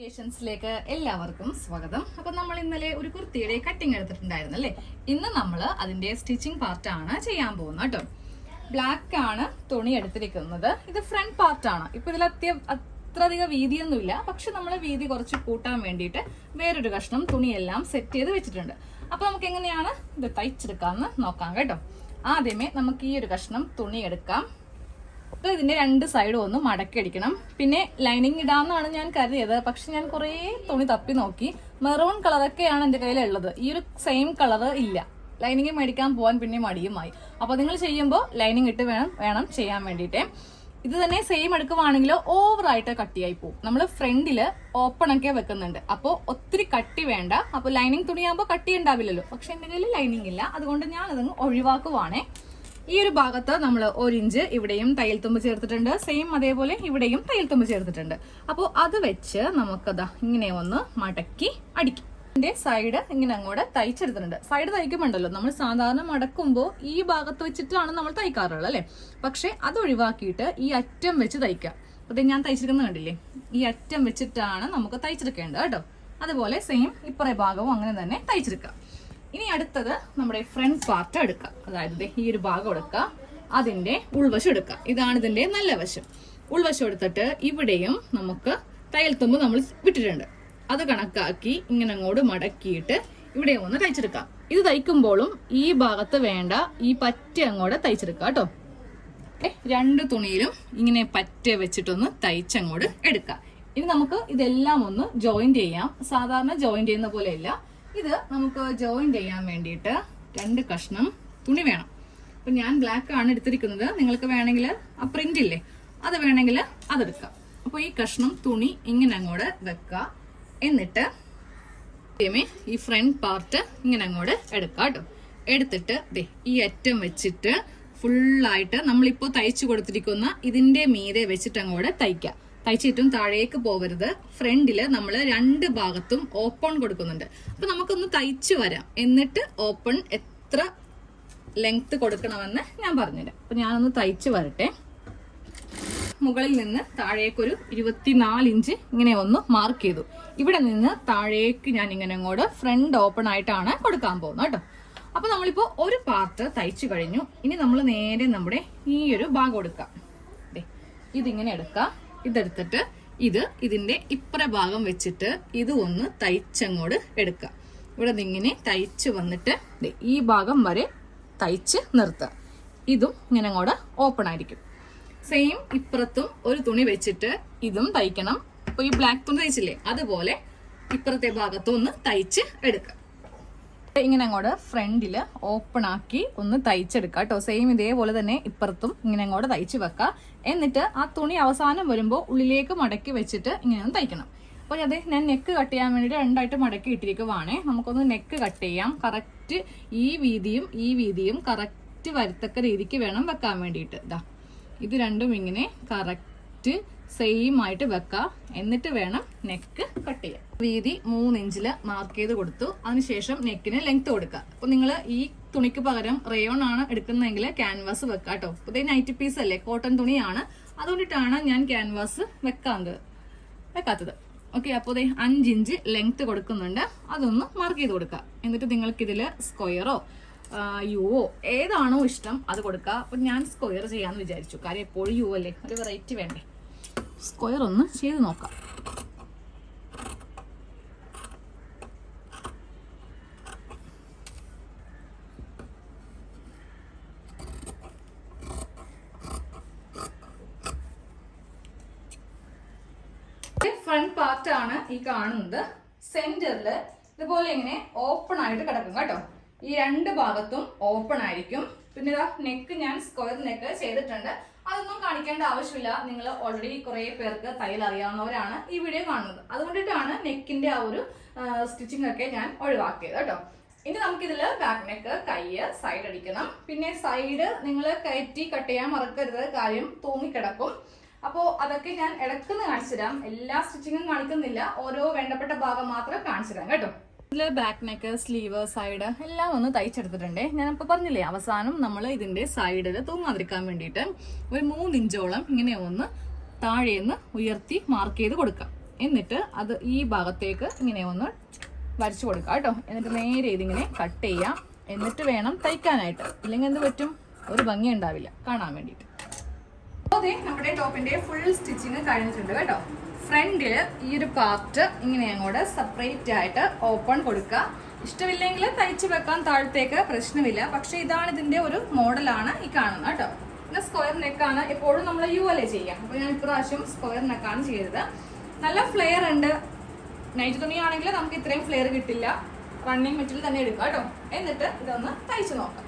ക്രിയേഷൻസിലേക്ക് എല്ലാവർക്കും സ്വാഗതം. അപ്പൊ നമ്മൾ ഇന്നലെ ഒരു കുർത്തിയുടെ കട്ടിങ് എടുത്തിട്ടുണ്ടായിരുന്നു അല്ലേ. ഇന്ന് നമ്മൾ അതിന്റെ സ്റ്റിച്ചിങ് പാർട്ടാണ് ചെയ്യാൻ പോകുന്നത് കേട്ടോ. ബ്ലാക്ക് ആണ് തുണി എടുത്തിരിക്കുന്നത്. ഇത് ഫ്രണ്ട് പാർട്ടാണ്. ഇപ്പൊ ഇതിൽ അത്രയധികം വീതിയൊന്നുമില്ല, പക്ഷെ നമ്മൾ വീതി കുറച്ച് കൂട്ടാൻ വേണ്ടിയിട്ട് വേറൊരു കഷ്ണം തുണിയെല്ലാം സെറ്റ് ചെയ്ത് വെച്ചിട്ടുണ്ട്. അപ്പൊ നമുക്ക് എങ്ങനെയാണ് ഇത് തയ്ച്ചെടുക്കാമെന്ന് നോക്കാം കേട്ടോ. ആദ്യമേ നമുക്ക് ഈ ഒരു കഷ്ണം തുണി എടുക്കാം. ഇതിന്റെ രണ്ട് സൈഡും ഒന്ന് മടക്കി അടിക്കണം. പിന്നെ ലൈനിങ് ഇടാന്നാണ് ഞാൻ കരുതിയത്, പക്ഷെ ഞാൻ കുറേ തുണി തപ്പി നോക്കി. മെറൂൺ കളറൊക്കെയാണ് എന്റെ കയ്യിലുള്ളത്. ഈ ഒരു സെയിം കളർ ഇല്ല. ലൈനിങ് മേടിക്കാൻ പോകാൻ പിന്നെ മടിയുമായി. അപ്പൊ നിങ്ങൾ ചെയ്യുമ്പോൾ ലൈനിങ് ഇട്ട് വേണം ചെയ്യാൻ വേണ്ടിയിട്ട്. ഇത് തന്നെ സെയിം എടുക്കുവാണെങ്കിലോ ഓവറായിട്ട് കട്ടിയായി പോകും. നമ്മൾ ഫ്രണ്ടില് ഓപ്പൺ ഒക്കെ വെക്കുന്നുണ്ട്, അപ്പോൾ ഒത്തിരി കട്ടി വേണ്ട. അപ്പൊ ലൈനിങ് തുണിയാകുമ്പോൾ കട്ടി ഉണ്ടാവില്ലല്ലോ. പക്ഷെ എന്റെ കയ്യിൽ ലൈനിങ് ഇല്ല, അതുകൊണ്ട് ഞാൻ അതങ്ങ് ഒഴിവാക്കുവാണേ. ഈ ഒരു ഭാഗത്ത് നമ്മൾ 1 ഇഞ്ച് ഇവിടെയും തയ്യൽ തുമ്പ് ചേർത്തിട്ടുണ്ട്. സെയിം അതേപോലെ ഇവിടെയും തയ്യൽ തുമ്പ് ചേർത്തിട്ടുണ്ട്. അപ്പോൾ അത് വെച്ച് നമുക്കതാ ഇങ്ങനെ ഒന്ന് മടക്കി അടിക്കും. ഇതിന്റെ സൈഡ് ഇങ്ങനെ അങ്ങോട്ട് തയ്ച്ചെടുത്തിട്ടുണ്ട്. സൈഡ് തയ്ക്കുമ്പോണ്ടല്ലോ നമ്മൾ സാധാരണ മടക്കുമ്പോൾ ഈ ഭാഗത്ത് വെച്ചിട്ടാണ് നമ്മൾ തയ്ക്കാറുള്ളത് അല്ലെ. പക്ഷെ അത് ഒഴിവാക്കിയിട്ട് ഈ അറ്റം വെച്ച് തയ്ക്കാം. അപ്പൊ ഞാൻ തയ്ച്ചെടുക്കുന്നത് കണ്ടില്ലേ, ഈ അറ്റം വെച്ചിട്ടാണ് നമുക്ക് തയ്ച്ചെടുക്കേണ്ടത് കേട്ടോ. അതുപോലെ സെയിം ഇപ്പറേ ഭാഗവും അങ്ങനെ തന്നെ തയ്ച്ചെടുക്കാം. ഇനി അടുത്തത് നമ്മുടെ ഫ്രണ്ട് പാർട്ട് എടുക്കാം. അതായത് ഈ ഒരു ഭാഗം എടുക്കുക, അതിന്റെ ഉൾവശം എടുക്കുക. ഇതാണ് ഇതിന്റെ നല്ല വശം. ഉൾവശം എടുത്തിട്ട് ഇവിടെയും നമുക്ക് തയ്യൽ തുമ്പ് നമ്മൾ വിട്ടിട്ടുണ്ട്. അത് കണക്കാക്കി ഇങ്ങനെ അങ്ങോട്ട് മടക്കിയിട്ട് ഇവിടെ ഒന്ന് തയ്ച്ചെടുക്കാം. ഇത് തയ്ക്കുമ്പോഴും ഈ ഭാഗത്ത് വേണ്ട, ഈ പറ്റ അങ്ങോട്ട് തയ്ച്ചെടുക്കാം കേട്ടോ. രണ്ട് തുണിയിലും ഇങ്ങനെ പറ്റ വെച്ചിട്ടൊന്ന് തയ്ച്ചങ്ങോട്ട് എടുക്കാം. ഇനി നമുക്ക് ഇതെല്ലാം ഒന്ന് ജോയിന്റ് ചെയ്യാം. സാധാരണ ജോയിന്റ് ചെയ്യുന്ന പോലെയല്ല, ഇത് നമുക്ക് ജോയിന്റ് ചെയ്യാൻ വേണ്ടിയിട്ട് 2 കഷ്ണം തുണി വേണം. അപ്പൊ ഞാൻ ബ്ലാക്ക് ആണ് എടുത്തിരിക്കുന്നത്. നിങ്ങൾക്ക് വേണമെങ്കിൽ ആ പ്രിന്റ് ഇല്ലേ, അത് വേണമെങ്കിൽ അതെടുക്കാം. അപ്പൊ ഈ കഷ്ണം തുണി ഇങ്ങനെ അങ്ങോട്ട് വെക്കുക. എന്നിട്ട് ഈ ഫ്രണ്ട് പാർട്ട് ഇങ്ങനെ അങ്ങോട്ട് എടുക്കാം കേട്ടോ. എടുത്തിട്ട് ഈ അറ്റം വെച്ചിട്ട് ഫുള്ളായിട്ട് നമ്മളിപ്പോ തയ്ച്ചു കൊടുത്തിരിക്കുന്ന ഇതിന്റെ മീതെ വെച്ചിട്ട് അങ്ങോട്ട് തയ്ക്കാം. തയ്ച്ചിട്ടും താഴേക്ക് പോവരുത്. ഫ്രണ്ടില് നമ്മൾ 2 ഭാഗത്തും ഓപ്പൺ കൊടുക്കുന്നുണ്ട്. അപ്പൊ നമുക്കൊന്ന് തയ്ച്ചു വരാം. എന്നിട്ട് ഓപ്പൺ എത്ര ലെങ്ത് കൊടുക്കണമെന്ന് ഞാൻ പറഞ്ഞുതരാം. അപ്പൊ ഞാനൊന്ന് തയ്ച്ചു വരട്ടെ. മുകളിൽ നിന്ന് താഴേക്കൊരു 24 ഇഞ്ച് ഇങ്ങനെ ഒന്ന് മാർക്ക് ചെയ്തു. ഇവിടെ നിന്ന് താഴേക്ക് ഞാൻ ഇങ്ങനെ അങ്ങോട്ട് ഫ്രണ്ട് ഓപ്പൺ ആയിട്ടാണ് കൊടുക്കാൻ പോകുന്നത് കേട്ടോ. അപ്പൊ നമ്മളിപ്പോ ഒരു പാർട്ട് തയ്ച്ചു കഴിഞ്ഞു. ഇനി നമ്മൾ നേരെ നമ്മുടെ ഈ ഒരു ഭാഗം എടുക്കാം. ഇതിങ്ങനെ എടുക്കാം. ഇതെടുത്തിട്ട് ഇതിന്റെ ഇപ്പുറ ഭാഗം വെച്ചിട്ട് ഇത് ഒന്ന് തയ്ച്ചങ്ങോട്ട് എടുക്കുക. ഇവിടെ നിങ്ങനെ തയ്ച്ച് വന്നിട്ട് ഈ ഭാഗം വരെ തയ്ച്ച് നിർത്തുക. ഇതും ഇങ്ങനെ അങ്ങോട്ട് ഓപ്പൺ ആയിരിക്കും. സെയിം ഇപ്പുറത്തും ഒരു തുണി വെച്ചിട്ട് ഇതും തയ്ക്കണം. അപ്പൊ ഈ ബ്ലാക്ക് തുണി തയ്ച്ചില്ലേ, അതുപോലെ ഇപ്പുറത്തെ ഭാഗത്തും ഒന്ന് തയ്ച്ച് എടുക്കുക. ഇങ്ങനെ അങ്ങോട്ട് ഫ്രണ്ടില് ഓപ്പൺ ആക്കി ഒന്ന് തയ്ച്ചെടുക്കുക കേട്ടോ. സെയിം ഇതേപോലെ തന്നെ ഇപ്പുറത്തും ഇങ്ങനെ അങ്ങോട്ട് തയ്ച്ച് വെക്കുക. എന്നിട്ട് ആ തുണി അവസാനം വരുമ്പോൾ ഉള്ളിലേക്ക് മടക്കി വെച്ചിട്ട് ഇങ്ങനെ ഒന്ന് തയ്ക്കണം. അപ്പോൾ അതെ, ഞാൻ നെക്ക് കട്ട് ചെയ്യാൻ വേണ്ടിയിട്ട് 2ആയിട്ട് മടക്കി ഇട്ടിരിക്കുവാണേ. നമുക്കൊന്ന് നെക്ക് കട്ട് ചെയ്യാം. കറക്റ്റ് ഈ വീതിയും കറക്റ്റ് വരത്തക്ക രീതിക്ക് വേണം വെക്കാൻ വേണ്ടിയിട്ട്. ഇത് രണ്ടും ഇങ്ങനെ കറക്റ്റ് സെയിം ആയിട്ട് വെക്കാം. എന്നിട്ട് വേണം നെക്ക് കട്ട് ചെയ്യാൻ. വീതി 3 ഇഞ്ചില് മാർക്ക് ചെയ്ത് കൊടുത്തു. അതിനുശേഷം നെക്കിന് ലെങ്ത് കൊടുക്കുക. അപ്പൊ നിങ്ങൾ ഈ തുണിക്ക് പകരം റയോൺ ആണ് എടുക്കുന്നതെങ്കിൽ ക്യാൻവാസ് വെക്കാം കേട്ടോ. ഇതേ നൈറ്റ് പീസ് അല്ലേ, കോട്ടൺ തുണിയാണ്, അതുകൊണ്ടിട്ടാണ് ഞാൻ ക്യാൻവാസ് വെക്കാത്തത്. ഓക്കെ, അപ്പോൾ 5 ഇഞ്ച് ലെങ്ത് കൊടുക്കുന്നുണ്ട്. അതൊന്ന് മാർക്ക് ചെയ്ത് കൊടുക്കുക. എന്നിട്ട് നിങ്ങൾക്ക് ഇതില് സ്ക്വയറോ യുവോ ഏതാണോ ഇഷ്ടം അത് കൊടുക്കുക. അപ്പൊ ഞാൻ സ്ക്വയർ ചെയ്യാന്ന് വിചാരിച്ചു. കാര്യം എപ്പോഴും യു അല്ലേ, ഒരു വെറൈറ്റി വേണ്ടേ. സ്ക്വയർ ഒന്ന് ചെയ്ത് നോക്കാം. ഫ്രണ്ട് പാർട്ട് ആണ് ഈ കാണുന്നത്. സെന്ററില് ഇതുപോലെ ഇങ്ങനെ ഓപ്പൺ ആയിട്ട് കിടക്കും കേട്ടോ. ഈ 2 ഭാഗത്തും ഓപ്പൺ ആയിരിക്കും. പിന്നെ ഇതാ നെക്ക് ഞാൻ സ്ക്വയർ നെക്ക് ചെയ്തിട്ടുണ്ട്. അതൊന്നും കാണിക്കേണ്ട ആവശ്യമില്ല. നിങ്ങൾ ഓൾറെഡി കുറെ പേർക്ക് തയ്യൽ അറിയാവുന്നവരാണ് ഈ വീഡിയോ കാണുന്നത്. അതുകൊണ്ടിട്ടാണ് നെക്കിന്റെ ആ ഒരു സ്റ്റിച്ചിങ് ഒക്കെ ഞാൻ ഒഴിവാക്കിയത് കേട്ടോ. ഇനി നമുക്കിതില് ബാക്ക് നെക്ക്, കൈ, സൈഡ് അടിക്കണം. പിന്നെ സൈഡ് നിങ്ങൾ കയറ്റി കട്ട് ചെയ്യാൻ മറക്കരുത്. കാര്യം തൂങ്ങിക്കിടക്കും. അപ്പോൾ അതൊക്കെ ഞാൻ ഇടയ്ക്കൊന്ന് കാണിച്ചു തരാം. എല്ലാ സ്റ്റിച്ചിങ്ങും കാണിക്കുന്നില്ല, ഓരോ വേണ്ടപ്പെട്ട ഭാഗം മാത്രം കാണിച്ചു തരാം കേട്ടോ. ഇതില് ബാക്ക് നെക്ക്, സ്ലീവ്, സൈഡ് എല്ലാം ഒന്ന് തയ്ച്ചെടുത്തിട്ടുണ്ട്. ഞാനിപ്പോൾ പറഞ്ഞില്ലേ, അവസാനം നമ്മൾ ഇതിന്റെ സൈഡിൽ തൂങ്ങാതിരിക്കാൻ വേണ്ടിയിട്ട് ഒരു 3 ഇഞ്ചോളം ഇങ്ങനെ ഒന്ന് താഴേന്ന് ഉയർത്തി മാർക്ക് ചെയ്ത് കൊടുക്കാം. എന്നിട്ട് അത് ഈ ഭാഗത്തേക്ക് ഇങ്ങനെ ഒന്ന് വരച്ചു കൊടുക്കുക കേട്ടോ. എന്നിട്ട് നേരെ ഇതിങ്ങനെ കട്ട് ചെയ്യാം. എന്നിട്ട് വേണം തയ്ക്കാനായിട്ട്, ഇല്ലെങ്കിൽ എന്ത് പറ്റും, ഒരു ഭംഗി ഉണ്ടാവില്ല കാണാൻ വേണ്ടിയിട്ട്. അതെ, നമ്മുടെ ടോപ്പിന്റെ ഫുൾ സ്റ്റിച്ചിങ് കഴിഞ്ഞിട്ടുണ്ട് കേട്ടോ. ഫ്രണ്ടില് ഈ ഒരു പാർട്ട് ഇങ്ങനെ അങ്ങോട്ട് സെപ്പറേറ്റ് ആയിട്ട് ഓപ്പൺ കൊടുക്കുക. ഇഷ്ടമില്ലെങ്കിൽ തയ്ച്ച് വെക്കാൻ താഴത്തേക്ക്, പ്രശ്നമില്ല. പക്ഷെ ഇതാണ് ഇതിന്റെ ഒരു മോഡലാണ് ഈ കാണുന്നത് കേട്ടോ. പിന്നെ സ്ക്വയർ നെക്കാണ് എപ്പോഴും നമ്മൾ യു അല്ലേ ചെയ്യാം. അപ്പൊ ഞാൻ ഇപ്രാവശ്യം സ്ക്വയർ നെക്കാണ് ചെയ്തത്. നല്ല ഫ്ലെയർ ഉണ്ട്. നൈറ്റ് തുണിയാണെങ്കിൽ നമുക്ക് ഇത്രയും ഫ്ലെയർ കിട്ടില്ല. റണ്ണിങ് മെറ്റീരിയൽ തന്നെ എടുക്കാം കേട്ടോ. എന്നിട്ട് ഇതൊന്ന് തയ്ച്ചു നോക്കാം.